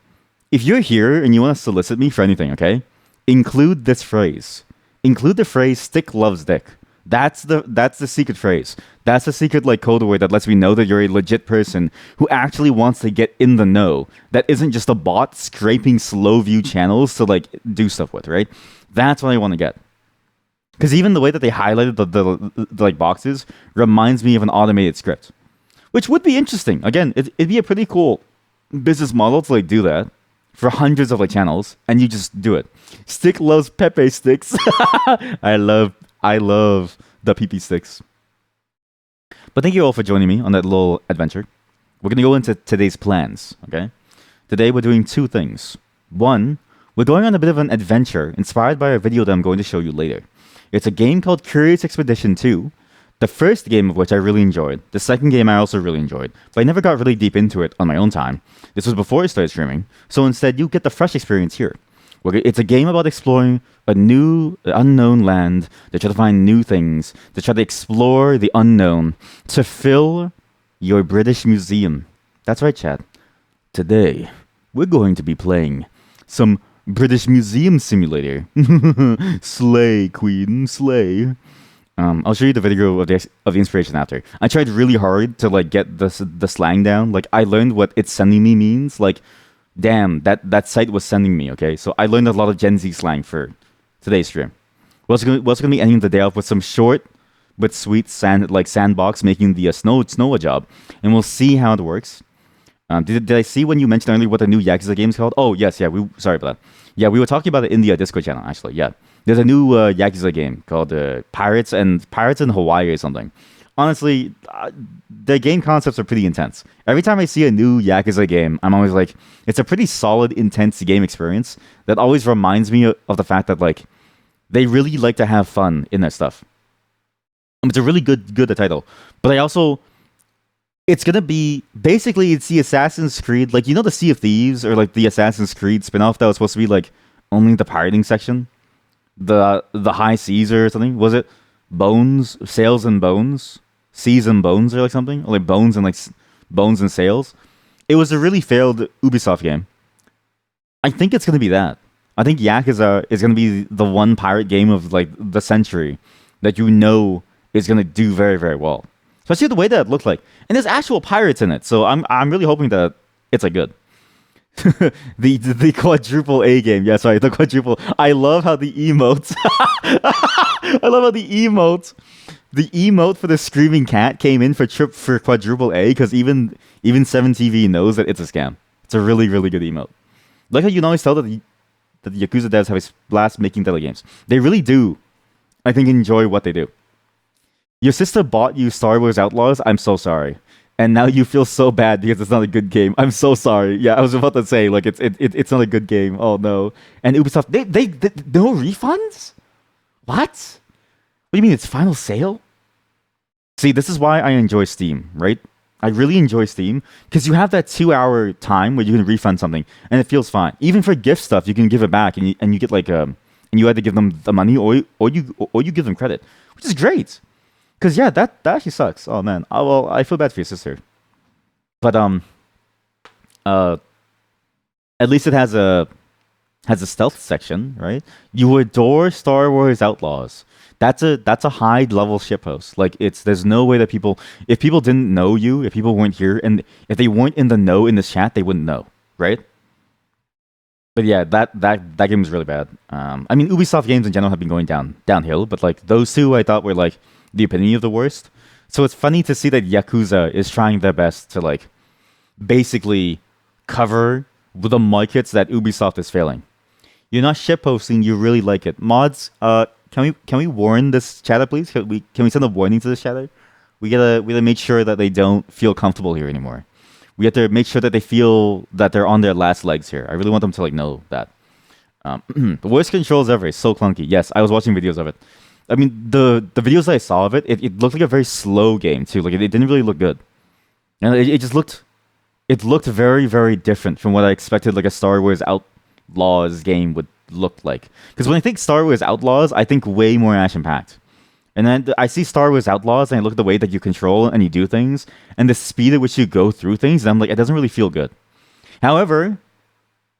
if you're here and you want to solicit me for anything, okay, include this phrase. Include the phrase "Stick Loves Dick." That's the secret phrase. That's the secret like code word that lets me know that you're a legit person who actually wants to get in the know. That isn't just a bot scraping slow view channels to like do stuff with, right? That's what I want to get. Because even the way that they highlighted the like boxes reminds me of an automated script, which would be interesting. Again, it'd be a pretty cool business model to like do that for hundreds of like channels, and you just do it. Stick loves Pepe sticks. I love the PP sticks. But thank you all for joining me on that little adventure. We're gonna go into today's plans. Okay, today we're doing two things. One, we're going on a bit of an adventure inspired by a video that I'm going to show you later. It's a game called Curious Expedition 2, the first game of which I really enjoyed. The second game I also really enjoyed, but I never got really deep into it on my own time. This was before I started streaming, so instead you get the fresh experience here. It's a game about exploring a new, unknown land, to try to find new things, to try to explore the unknown, to fill your British museum. That's right, chat. Today, we're going to be playing some British Museum Simulator. Slay, Queen, slay. I'll show you the video of the inspiration after. I tried really hard to like get the slang down. Like I learned what "it's sending me" means. Like Damn, that site was sending me. Okay, so I learned a lot of Gen Z slang for today's stream. What's gonna be ending the day off with some short but sweet sandbox making the snow a job, and we'll see how it works. Did I see when you mentioned earlier what the new Yakuza game is called? Oh yes, yeah. We sorry about that. Yeah, we were talking about it in the Discord channel actually. Yeah, there's a new Yakuza game called Pirates in Hawaii or something. Honestly, the game concepts are pretty intense. Every time I see a new Yakuza game, I'm always like, it's a pretty solid, intense game experience that always reminds me of the fact that like they really like to have fun in their stuff. It's a really good title, but I also it's gonna be basically it's the Assassin's Creed, like you know the Sea of Thieves or like the Assassin's Creed spin-off that was supposed to be like only the pirating section, the High Seas or something. Was it Bones, Sails and Bones, Seas and Bones or like something, or like Bones and like Bones and Sails? It was a really failed Ubisoft game. I think it's gonna be that. I think Yakuza is gonna be the one pirate game of like the century that you know is gonna do very very well, especially the way that it looked like. And there's actual pirates in it, so I'm really hoping that it's like good. The quadruple A game, yeah, sorry, the quadruple. I love how the emotes. I love how the emote for the screaming cat came in for quadruple A because even 7TV knows that it's a scam. It's a really really good emote. Like how you can always tell that the Yakuza devs have a blast making tele games. They really do. I think enjoy what they do. Your sister bought you Star Wars Outlaws. I'm so sorry. And now you feel so bad because it's not a good game. I'm so sorry. Yeah, I was about to say like it's not a good game. Oh no. And Ubisoft they no refunds? What? What do you mean it's final sale? See, this is why I enjoy Steam, right? I really enjoy Steam because you have that 2 hour time where you can refund something and it feels fine. Even for gift stuff, you can give it back and you get like and you either give them the money or you give them credit, which is great. Because yeah, that actually sucks. Oh man. Oh well, I feel bad for your sister. But uh, at least it has a stealth section, right? You adore Star Wars Outlaws. That's a high level shitpost. Like it's there's no way that people if people didn't know you, if people weren't here, and if they weren't in the know in this chat, they wouldn't know, right? But yeah, that game was really bad. I mean, Ubisoft games in general have been going downhill, but like those two, I thought were like the epitome of the worst. So it's funny to see that Yakuza is trying their best to like basically cover the markets that Ubisoft is failing. You're not shitposting. You really like it. Mods, can we warn this chatter, please? Can we send a warning to this chatter? We gotta make sure that they don't feel comfortable here anymore. We have to make sure that they feel that they're on their last legs here. I really want them to like know that. The worst controls ever. It's so clunky. Yes, I was watching videos of it. I mean, the videos I saw of it looked like a very slow game too. Like it didn't really look good, and it just looked it looked very very different from what I expected. Like a Star Wars Outlaws game would look like. Because when I think Star Wars Outlaws, I think way more action packed. And then I see Star Wars Outlaws and I look at the way that you control and you do things and the speed at which you go through things, and I'm like, it doesn't really feel good. However,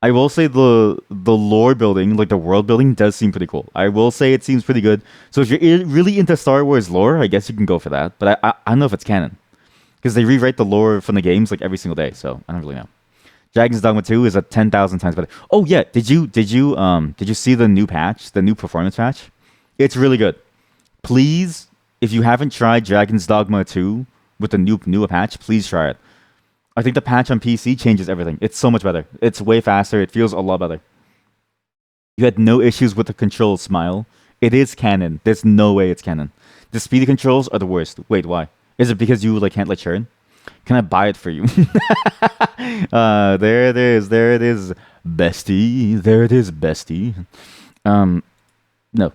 I will say the lore building, like the world building, does seem pretty cool. I will say it seems pretty good. So if you're really into Star Wars lore, I guess you can go for that. But I don't know if it's canon because they rewrite the lore from the games like every single day. So I don't really know. Dragon's Dogma 2 is a 10,000 times better. Oh yeah, did you see the new patch, the new performance patch? It's really good. Please, if you haven't tried Dragon's Dogma 2 with the new patch, please try it. I think the patch on PC changes everything. It's so much better. It's way faster. It feels a lot better. You had no issues with the controls, Smile. It is canon. There's no way it's canon. The speedy controls are the worst. Wait, why? Is it because you like can't let churn? Can I buy it for you? There it is. There it is, bestie. There it is, bestie. No.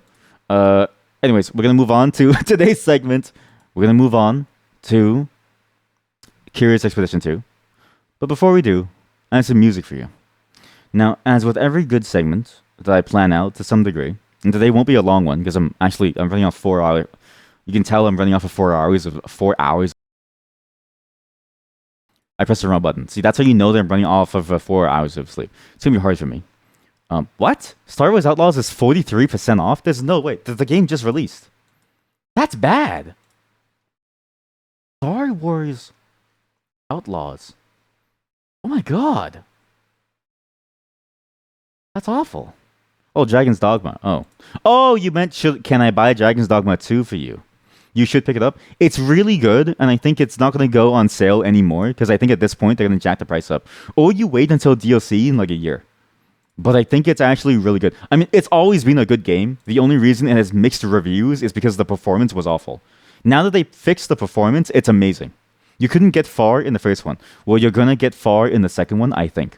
Anyways, we're gonna move on to today's segment. We're gonna move on to Curious Expedition 2. But before we do, I have some music for you. Now, as with every good segment that I plan out to some degree, and today won't be a long one because I'm running off 4 hours. You can tell I'm running off of 4 hours of 4 hours. I pressed the wrong button. See, that's how you know that I'm running off of 4 hours of sleep. It's gonna be hard for me. What? Star Wars Outlaws is 43% off? There's no way. The game just released. That's bad. Star Wars Outlaws. Oh my god. That's awful. Oh, Dragon's Dogma. Oh, you meant can I buy Dragon's Dogma 2 for you? You should pick it up. It's really good, and I think it's not going to go on sale anymore because I think at this point they're going to jack the price up. Or you wait until DLC in like a year. But I think it's actually really good. I mean, it's always been a good game. The only reason it has mixed reviews is because the performance was awful. Now that they fixed the performance, it's amazing. You couldn't get far in the first one. Well, you're going to get far in the second one, I think.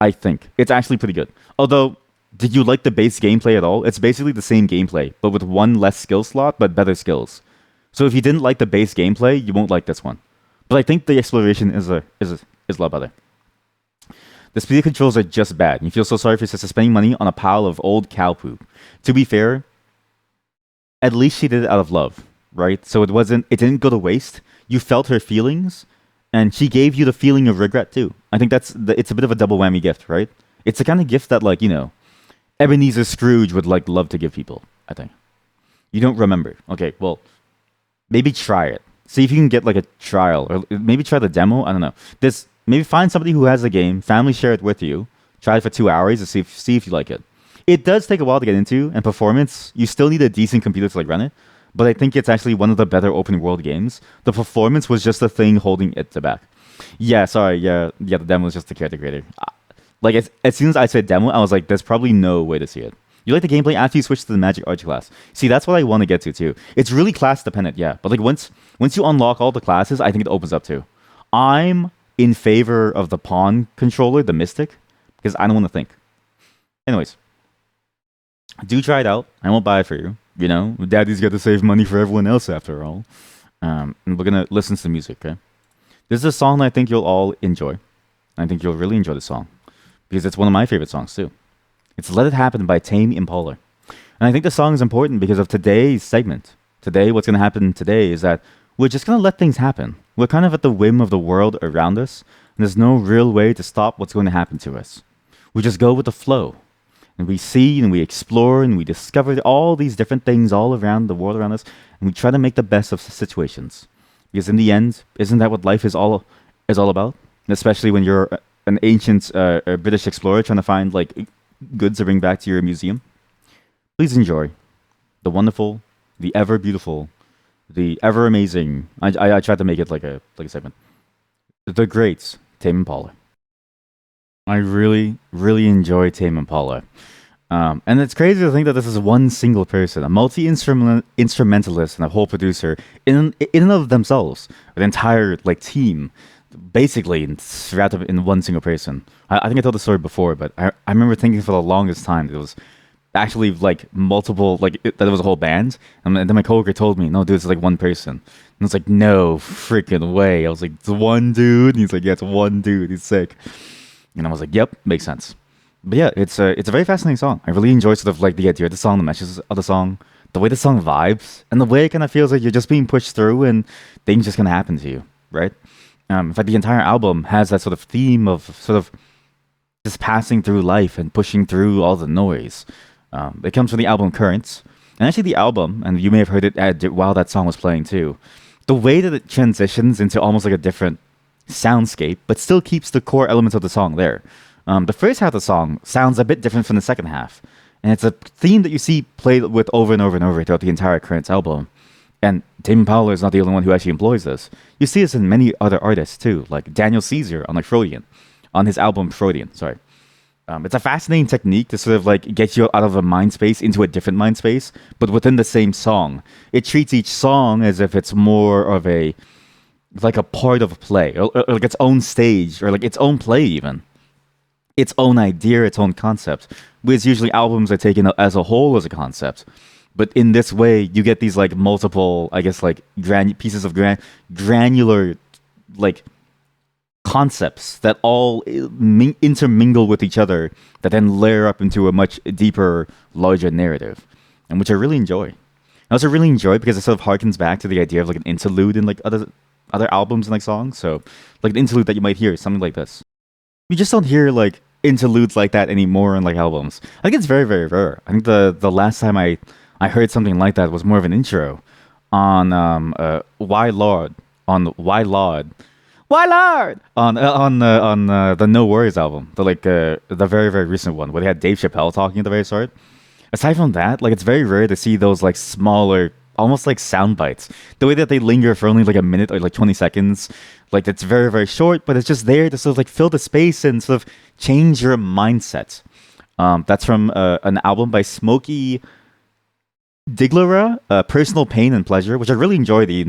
I think. It's actually pretty good. Although, did you like the base gameplay at all? It's basically the same gameplay, but with one less skill slot, but better skills. So if you didn't like the base gameplay, you won't like this one. But I think the exploration is a lot better. The speed controls are just bad. You feel so sorry for sister spending money on a pile of old cow poop. To be fair, at least she did it out of love, right? So it didn't go to waste. You felt her feelings, and she gave you the feeling of regret too. I think it's a bit of a double whammy gift, right? It's the kind of gift that like Ebenezer Scrooge would like love to give people. I think you don't remember. Okay, well, maybe try it. See if you can get like a trial, or maybe try the demo. I don't know. Maybe find somebody who has the game, family share it with you, try it for 2 hours to see if you like it. It does take a while to get into, and performance, you still need a decent computer to like run it. But I think it's actually one of the better open world games. The performance was just the thing holding it back. Yeah, sorry, yeah. The demo was just the character creator. Like as soon as I said demo, I was like, there's probably no way to see it. You like the gameplay after you switch to the Magic Archer class. See, that's what I want to get to too. It's really class dependent, yeah. But like once you unlock all the classes, I think it opens up too. I'm in favor of the pawn controller, the Mystic, because I don't want to think. Anyways, do try it out. I won't buy it for you. You know, Daddy's got to save money for everyone else after all. And we're gonna listen to the music. Okay, this is a song that I think you'll all enjoy. I think you'll really enjoy the song because it's one of my favorite songs too. It's "Let It Happen" by Tame Impala, and I think the song is important because of today's segment. Today, what's gonna happen today is that we're just gonna let things happen. We're kind of at the whim of the world around us, and there's no real way to stop what's going to happen to us. We just go with the flow. And we see and we explore and we discover all these different things all around the world around us, and we try to make the best of situations. Because in the end, isn't that what life is all about? Especially when you're an ancient British explorer trying to find like goods to bring back to your museum. Please enjoy the wonderful, the ever beautiful, the ever amazing. I tried to make it like a segment. The great Tame Impala. I really, really enjoy Tame Impala. And it's crazy to think that this is one single person, a multi-instrumentalist and a whole producer in and of themselves, an entire like team, basically wrapped up in one single person. I think I told the story before, but I remember thinking for the longest time that it was actually like multiple, that it was a whole band. And then my coworker told me, no, dude, it's like one person. And I was like, no freaking way. I was like, it's one dude. And he's like, yeah, it's one dude. He's sick. And I was like, yep, makes sense. But yeah, it's a very fascinating song. I really enjoy sort of like the idea of the song, the messages of the song, the way the song vibes, and the way it kind of feels like you're just being pushed through and things just gonna happen to you, right? In fact, the entire album has that sort of theme of sort of just passing through life and pushing through all the noise. It comes from the album Currents, and actually the album, and you may have heard it while that song was playing too. The way that it transitions into almost like a different soundscape, but still keeps the core elements of the song there. The first half of the song sounds a bit different from the second half, and it's a theme that you see played with over and over and over throughout the entire Currents album. And Tame Impala is not the only one who actually employs this. You see this in many other artists too, like Daniel Caesar on like Freudian, on his album Freudian. Sorry. It's a fascinating technique to sort of like get you out of a mind space into a different mind space, but within the same song. It treats each song as if it's more of a like a part of a play, or like its own stage, or like its own play even. Its own idea, its own concept. Whereas usually albums are taken as a whole as a concept. But in this way, you get these like multiple, I guess, like pieces of granular, like concepts that all intermingle with each other, that then layer up into a much deeper, larger narrative, and which I really enjoy. I also really enjoy because it sort of harkens back to the idea of like an interlude in like other albums and like songs. So like an interlude that you might hear is something like this. You just don't hear like interludes like that anymore in like albums. I think it's very, very rare. I think the last time I heard something like that was more of an intro on Why Lord, Wildard on the No Worries album, the very very recent one where they had Dave Chappelle talking at the very start. Aside from that, like it's very rare to see those like smaller, almost like sound bites. The way that they linger for only like a minute or like 20 seconds, like it's very very short, but it's just there to sort of like fill the space and sort of change your mindset. That's from an album by Smokey Diglera, Personal Pain and Pleasure, which I really enjoy the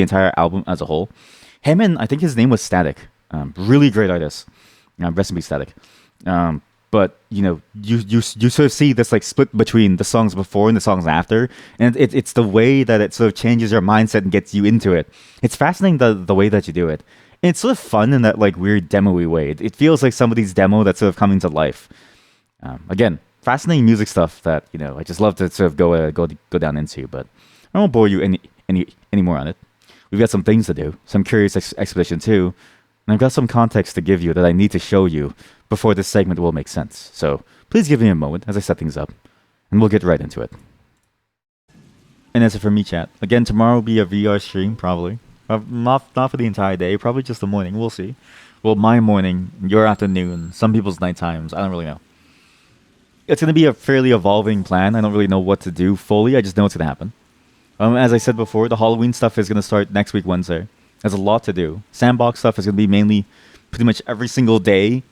entire album as a whole. Him and I think his name was Static. Really great artist. Rest in peace, Static. But you sort of see this like split between the songs before and the songs after, and it's the way that it sort of changes your mindset and gets you into it. It's fascinating the way that you do it. And it's sort of fun in that like weird demo-y way. It feels like somebody's demo that's sort of coming to life. Again, fascinating music stuff that I just love to sort of go down into. But I won't bore you any more on it. We've got some things to do, some curious expedition too, and I've got some context to give you that I need to show you before this segment will make sense. So please give me a moment as I set things up, and we'll get right into it. And that's it for me, chat. Again, tomorrow will be a VR stream, probably. Not for the entire day, probably just the morning. We'll see. Well, my morning, your afternoon, some people's night times. I don't really know. It's going to be a fairly evolving plan. I don't really know what to do fully. I just know it's going to happen. As I said before, the Halloween stuff is going to start next week, Wednesday. There's a lot to do. Sandbox stuff is going to be mainly pretty much every single day,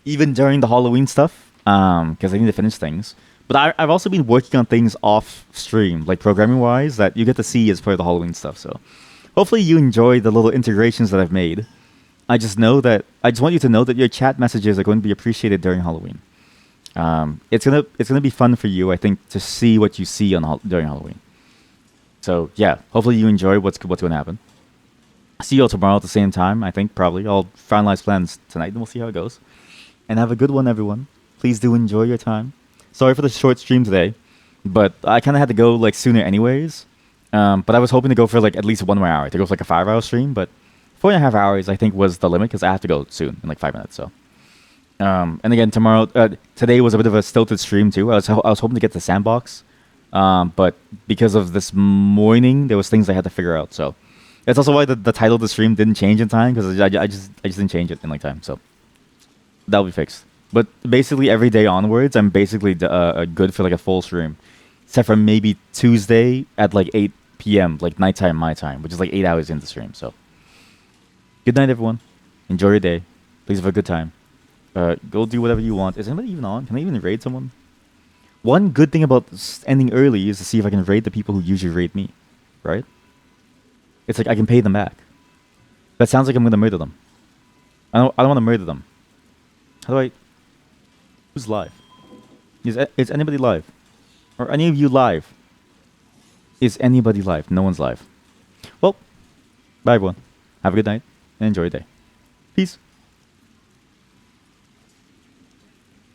even during the Halloween stuff, because I need to finish things. But I've also been working on things off stream, like programming-wise, that you get to see as part of the Halloween stuff. So hopefully you enjoy the little integrations that I've made. I just want you to know that your chat messages are going to be appreciated during Halloween. It's gonna be fun for you, I think, to see what you see during Halloween. So yeah, hopefully you enjoy what's going to happen. See you all tomorrow at the same time. I think probably I'll finalize plans tonight, and we'll see how it goes. And have a good one, everyone. Please do enjoy your time. Sorry for the short stream today, but I kind of had to go like sooner anyways. But I was hoping to go for like at least 1 more hour to go for like a 5-hour stream, but 4.5 hours I think was the limit because I have to go soon in like 5 minutes. So. And again, today was a bit of a stilted stream too. I was hoping to get the sandbox. But because of this morning, there was things I had to figure out. So that's also why the title of the stream didn't change in time because I just didn't change it in like time. So that'll be fixed. But basically every day onwards, I'm basically good for like a full stream, except for maybe Tuesday at like 8 p.m. like nighttime my time, which is like 8 hours into the stream. So good night, everyone. Enjoy your day. Please have a good time. Go do whatever you want. Is anybody even on? Can I even raid someone? One good thing about ending early is to see if I can raid the people who usually raid me, right? It's like I can pay them back. That sounds like I'm gonna murder them. I don't want to murder them. How do I? Who's live? Is anybody live? Are any of you live? Is anybody live? No one's live. Well, bye everyone. Have a good night and enjoy your day. Peace.